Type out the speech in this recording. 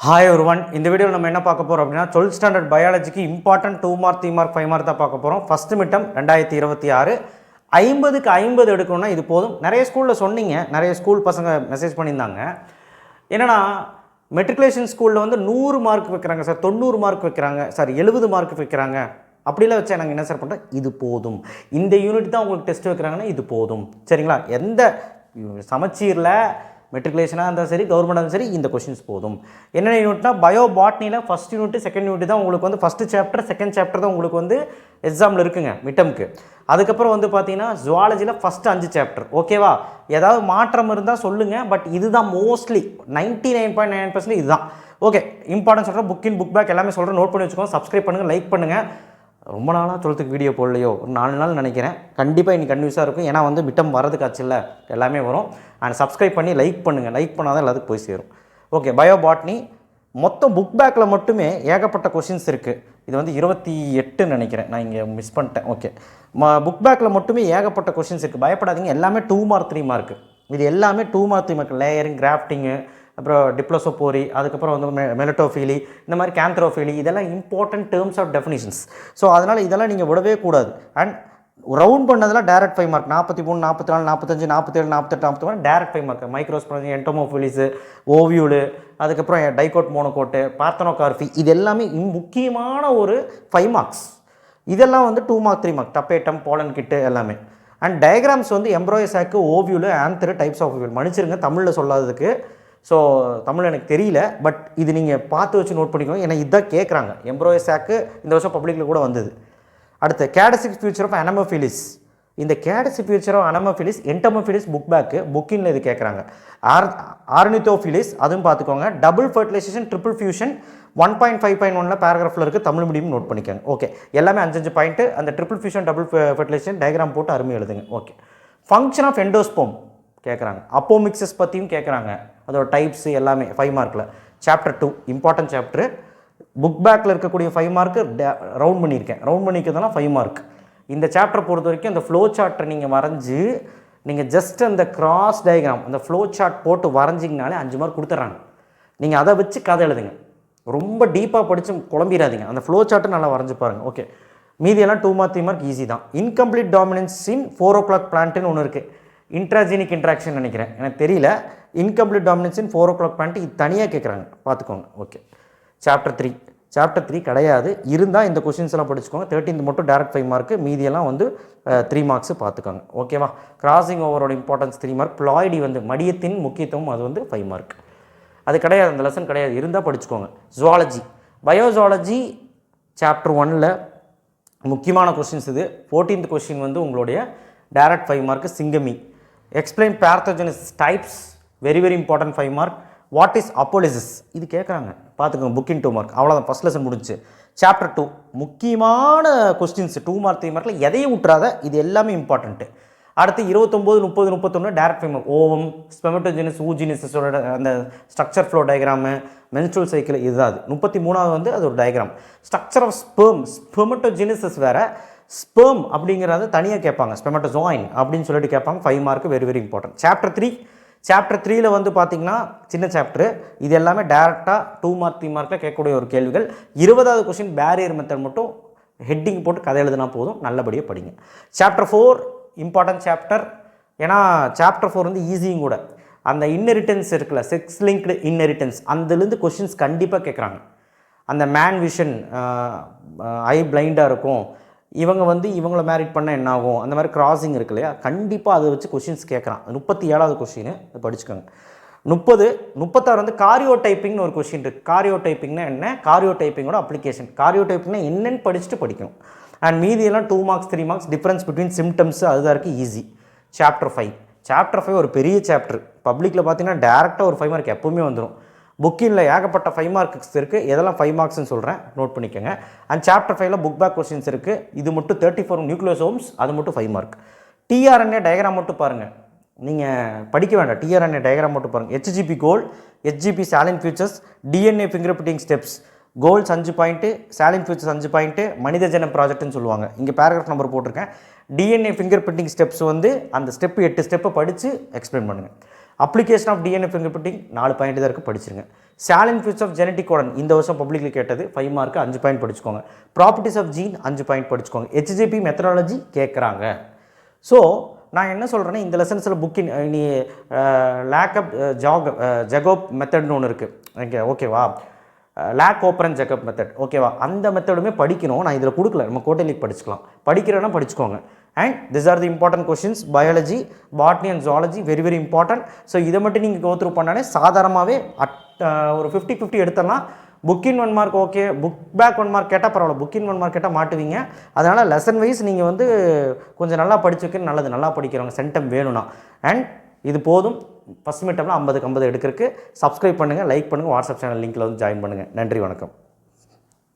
Hi ஒருவன் இந்த வீடியோவில் நம்ம என்ன பார்க்க போகிறோம் அப்படின்னா 12th ஸ்டாண்டர்ட் பயாலஜிக்கு இம்பார்ட்டன்ட் 2 மார்க் 3 மார்க் 5 மார்க் தான் பார்க்க போகிறோம். ஃபஸ்ட்டு மிட்டம் 2026 50க்கு 50 எடுக்கணும்னா இது போதும். நிறைய ஸ்கூலில் சொன்னீங்க, நிறைய ஸ்கூல் பசங்க மெசேஜ் பண்ணியிருந்தாங்க. என்னென்னா மெட்ரிகுலேஷன் ஸ்கூலில் வந்து 100 மார்க் வைக்கிறாங்க சார், 90 மார்க் வைக்கிறாங்க சார், 70 மார்க் வைக்கிறாங்க. அப்படிலாம் வச்சா நாங்கள் என்ன சார் பண்ணுறோம், இது போதும். இந்த யூனிட் தான் உங்களுக்கு டெஸ்ட் வைக்கிறாங்கன்னா இது போதும், சரிங்களா? எந்த சமச்சீரில் மெட்ரிகுலேஷனாக இருந்தாலும் சரி, கவர்மெண்டாக இருந்தாலும் சரி, இந்த கொஷின்ஸ் போதும். என்னென்ன யூனிட்னா பயோ பாட்னியில் ஃபஸ்ட் யூனிட் செகண்ட் யூனிட் தான் உங்களுக்கு வந்து ஃபஸ்ட்டு சாப்டர் செகண்ட் சாப்டர் தான் உங்களுக்கு வந்து எக்ஸாமில் இருக்குங்க மிட்டம்க்கு. அதுக்கப்புறம் வந்து பார்த்தீங்கன்னா ஜுவாலஜியில் ஃபஸ்ட்டு 5 சாப்டர். ஓகேவா? ஏதாவது மாற்றம் இருந்தால் சொல்லுங்கள், பட் இதுதான் மோஸ்ட்லி 99.9% இதுதான். ஓகே, இம்பார்ட்டன்ஸ் சொல்கிறேன், புக் இன் புக் பேக் எல்லாமே சொல்கிறேன், நோட் பண்ணி வச்சுக்கோங்க. சப்ஸ்கிரைப் பண்ணுங்கள், லைக் பண்ணுங்கள். ரொம்ப நாளாக சொல்கிறதுக்கு வீடியோ போடலையோ, ஒரு 4 நாள் நினைக்கிறேன். கண்டிப்பாக இன்றைக்கி கன்வியூஸாக இருக்கும், ஏன்னா வந்து மிட்டம் வரதுக்கு ஆச்சுல்ல, எல்லாமே வரும். அண்ட் சப்ஸ்கிரைப் பண்ணி லைக் பண்ணுங்கள், லைக் பண்ணால் தான் எல்லாத்துக்கும் போய் சேரும். ஓகே, பயோ பாட்னி மொத்தம் புக் பேக்கில் மட்டுமே ஏகப்பட்ட கொஷின்ஸ் இருக்குது. இது வந்து 28 நினைக்கிறேன், நான் இங்கே மிஸ் பண்ணிட்டேன். ஓகே, புக் பேக்கில் மட்டுமே ஏகப்பட்ட கொஷின்ஸ் இருக்குது. பயப்படாதீங்க, எல்லாமே 2 மார்க் 3 மார்க்கு. இது எல்லாமே 2 மார்க் 3 மார்க். லேயரிங், கிராஃப்டிங்கு, அப்புறம் டிப்ளோசோபோரி, அதுக்கப்புறம் வந்து மெலட்டோஃபீலி, இந்த மாதிரி கேந்த்ரோஃபீலி, இதெல்லாம் important terms of definitions. So அதனால் இதெல்லாம் நீங்கள் விடவே கூடாது. அண்ட் ரவுண்ட் பண்ணதெல்லாம் direct 5 mark. 43, 44, 45, 47, 48, 49 direct 5 mark. Microsporangia, entomophilous, ovule, அதுக்கப்புறம் டைகோட் மோனோகோட்டு, பார்த்தனோகார்பி, இது எல்லாமே முக்கியமான ஒரு 5 மார்க்ஸ். இதெல்லாம் வந்து 2 மார்க் 3 மார்க். டப்பேட்டம், போலன் கிட்டு எல்லாமே. அண்ட் டயக்ராம்ஸ் வந்து எம்ப்ராய்சாக்கு, ஓவியூலு, ஆந்தரு, டைப்ஸ் ஆஃப் ஓவியூல். மன்னிச்சிருங்க தமிழில் சொல்லாததுக்கு. ஸோ தமிழ் எனக்கு தெரியல, பட் இது நீங்கள் பார்த்து வச்சு நோட் பண்ணிக்கோங்க, ஏன்னா இதுதான் கேட்குறாங்க. எம்ப்ராய்சாக்கு இந்த வருஷம் பப்ளிக்கில் கூட வந்தது. அடுத்து கேடசிக் ஃபியூச்சர் ஆஃப் அனமோஃபிலிஸ். இந்த கேடசிக் feature of anemophilous, entomophilous book back, புக்கின்ல இது கேட்குறாங்க. ஆர்னித்தோஃபிலிஸ் அதுவும் பார்த்துக்கோங்க. டபுள் ஃபர்டிலைசேஷன், ட்ரிபிள் ஃபியூஷன் 1.5.1 பேராகிராஃபில் இருக்குது, தமிழ் மீடியம் நோட் பண்ணிக்கோங்க. ஓகே, எல்லாமே 5 பாயிண்ட்டு. அந்த triple fusion, double fertilisation diagram போட்டு அருமை எழுதுங்க. ஓகே, ஃபங்க்ஷன் ஆஃப் எண்டோஸ்போம் கேட்குறாங்க. அப்போமிக்சஸ் பற்றியும் கேட்குறாங்க, அதோட டைப்ஸு எல்லாமே 5 மார்க்கில். Chapter 2 important chapter. புக் பேக்கில் இருக்கக்கூடிய 5 மார்க்கு ரவுண்ட் பண்ணியிருக்கேன். ரவுண்ட் பண்ணிக்கிறதுனா 5 மார்க். இந்த சாப்டர் பொறுத்த வரைக்கும் அந்த ஃப்ளோ சார்ட்டை நீங்கள் வரைஞ்சி, நீங்கள் ஜஸ்ட் அந்த கிராஸ் டயக்ராம், அந்த ஃப்ளோ சார்ட் போட்டு வரைஞ்சிங்கனாலே 5 மார்க் கொடுத்துட்றாங்க. நீங்கள் அதை வச்சு கதை எழுதுங்க. ரொம்ப டீப்பாக படித்து குழம்பிடாதீங்க, அந்த ஃப்ளோ சார்ட்டை நல்லா வரைஞ்சி பாருங்கள். ஓகே, மீதியெல்லாம் 2 மார்க் 3 மார்க் ஈஸி தான். இன்கம்ப்ளீட் டாமினன்ஸ் இன் 4 o'clock பிளான்ட்டுன்னு ஒன்று இருக்குது. இன்ட்ராஜெனிக் இன்ட்ராக்ஷன் நினைக்கிறேன், எனக்கு தெரியல. இன்கம்ப்ளீட் டாமினன்ஸ் இன் 4 o'clock பிளான்ட்டு இது தனியாக கேட்குறாங்க, பார்த்துக்கோங்க. ஓகே, சாப்டர் 3 கிடையாது, இருந்தால் இந்த கொஷின்ஸ் எல்லாம் படிச்சுக்கோங்க. 13th மட்டும் டேரக்ட் 5 மார்க்கு, மீதியெல்லாம் வந்து 3 மார்க்ஸ் பார்த்துக்கோங்க. ஓகேவா? கிராசிங் ஓவரோட இம்பார்ட்டன்ஸ் 3 மார்க். பிளாய்டி வந்து மடியத்தின் முக்கியத்துவம், அது வந்து 5 மார்க். அது கிடையாது, அந்த லெசன் கிடையாது, இருந்தால் படிச்சுக்கோங்க. ஜுவாலஜி, பயோஜுவாலஜி சாப்டர் 1ல் முக்கியமான கொஷின்ஸ் இது. 14th கொஷின் வந்து உங்களுடைய direct 5 mark, syngamy. Explain parthenogenesis types, very very important 5 mark. What is apolysis, இது கேட்குறாங்க, பார்த்துக்கோங்க. Book in 2 mark. அவ்வளோதான், ஃபஸ்ட் லெசன் முடிச்சு. சாப்டர் 2 முக்கியமான கொஸ்டின்ஸ் 2 மார்க் 3 மார்க்கில் எதையும் விட்டுறாத, இது எல்லாமே இம்பார்ட்டன்ட்டு. அடுத்து 29, 30, 31 டேரக்ட் 5 மார்க். ஓவம், ஸ்பெமட்டோஜெனிஸ், ஊஜினிஸோட அந்த structure flow diagram, menstrual cycle, இதுதான் அது. 33வது வந்து அது ஒரு டயக்ராம். ஸ்ட்ரக்சர் ஆஃப் ஸ்பெர்ம், ஸ்பெமட்டோஜெனிசிஸ் வேறு, ஸ்பெர்ம் அப்படிங்கிறது தனியாக கேட்பாங்க, ஸ்பெமட்டோசோயின் அப்படின்னு சொல்லிட்டு கேட்பாங்க. 5 mark, very very important. Chapter 3ல் வந்து பார்த்தீங்கன்னா சின்ன சாப்டரு, இது எல்லாமே டேரெக்டாக 2 மார்க் 3 மார்க்கில் கேட்கக்கூடிய ஒரு கேள்விகள். 20வது கொஸ்டின் பேரியர் மெத்தட் மட்டும் ஹெட்டிங் போட்டு கதை எழுதுனா போதும், நல்லபடியாக படிங்க. சாப்டர் 4 இம்பார்ட்டன்ட் சாப்டர், ஏன்னா சாப்டர் 4 வந்து ஈஸியும் கூட. அந்த இன்னெரிட்டன்ஸ் இருக்குல்ல, செக்ஸ் லிங்க்டு இன்னெரிட்டன்ஸ், அதுலேருந்து கொஷின்ஸ் கண்டிப்பாக கேட்குறாங்க. அந்த மேன் விஷன், ஐ பிளைண்டாக இருக்கும், இவங்க வந்து இவங்கள மேரிட் பண்ணால் என்ன ஆகும், அந்த மாதிரி கிராசிங் இருக்கு இல்லையா, கண்டிப்பாக அதை வச்சு கொஷின்ஸ் கேட்குறான். 37வது கொஷின் படிச்சுக்கோங்க. 36 வந்து காரியோ டைப்பிங்னு ஒரு கொஷின் இருக்குது. காரியோ டைப்பிங்னா என்ன, காரியோ டைப்பிங்கோட அப்ளிகேஷன், காரியோ டைப்பிங்னா என்னென்னு படிச்சுட்டு படிக்கணும். அண்ட் மீதியெல்லாம் 2 marks 3 marks. Difference between symptoms, அதுதான் இருக்குது, ஈஸி. சாப்டர் 5 ஒரு பெரிய சாப்டர். பப்ளிக்கில் பார்த்தீங்கன்னா டேரெக்டாக ஒரு 5 மார்க் எப்போவுமே வந்துடும். புக்கின்ல ஏகப்பட்ட 5 மார்க்ஸ் இருக்குது, எதெல்லாம் 5 மார்க்ஸ்னு சொல்கிறேன், நோட் பண்ணிக்கோங்க. அண்ட் சாப்டர் 5ல் புக் பேக் கொஸ்டின்ஸ் இருக்குது. இது மட்டும் 34 நியூக்ளியோசோம்ஸ், அது மட்டும் 5 மார்க். டிஆர்என்ஏ டயக்ராம் மட்டும் பாருங்கள், நீங்கள் படிக்க வேண்டாம், டிஆர்என்ஏ டயக்ராம் மட்டும் பாருங்கள். HGP goal, HGP salient features, DNA fingerprinting steps. Goals 5 point, salient features 5 point, மனித ஜனம் ப்ராஜெக்ட்னு சொல்லுவாங்க. இங்கே பேராகிராஃப் நம்பர் போட்டிருக்கேன். டிஎன்ஏ ஃபிங்கர் பிரிண்டிங் ஸ்டெப்ஸ் வந்து அந்த ஸ்டெப்பு 8 ஸ்டெப்பை படித்து எக்ஸ்பிளைன் பண்ணுங்கள். Application of DNA fingerprinting 4 point தான் இருக்குது, படிச்சிருங்க. Salient features of genetic codon இந்த வருஷம் பப்ளிக்கில் கேட்டது 5 மார்க்கு 5 பாயிண்ட் படிச்சுக்கோங்க. ப்ராப்பர்ட்டிஸ் ஆஃப் ஜீன் 5 பாயிண்ட் படிச்சுக்கோங்க. ஹெச்ஜிபி மெத்தடாலஜி கேட்குறாங்க. ஸோ நான் என்ன சொல்கிறேன்னா, இந்த லெசன்ஸில் புக்கின் நீ லேக்கப் ஜெகோப் மெத்தட்னு ஒன்று இருக்குது ஓகே, ஓகேவா, லேக் ஓப்பரன் ஜெகப் மெத்தட், ஓகேவா, அந்த மெத்தடுமே படிக்கணும். நான் இதில் கொடுக்கல, நம்ம கோட்டலிக் படிச்சுக்கலாம். படிக்கிறேன்னா படிச்சுக்கோங்க. And this are the important questions. Biology, botany and zoology very very important. So இதை மட்டும் நீங்கள் கோ த்ரூ பண்ணாலே சாதாரணமாகவே ஒரு 50-50 எடுத்துடலாம். Book in 1 mark okay, book back 1 mark கேட்டால் பரவாயில்ல, புக் இன் 1 மார்க் கேட்டால் மாட்டுவீங்க. அதனால் லெசன் வைஸ் நீங்கள் வந்து கொஞ்சம் நல்லா படிச்சு வைக்கிறது நல்லது, நல்லா படிக்கிறவங்க சென்டம் வேணும்னா. அண்ட் இது போதும், ஃபஸ்ட் மிட்டமில் 50க்கு 50 எடுக்கிறதுக்கு. சப்ஸ்கிரைப் பண்ணுங்கள், லைக் பண்ணுங்கள், வாட்ஸ்அப் சேனல் லிங்க்கில் வந்து ஜாயின் பண்ணுங்கள். நன்றி, வணக்கம்.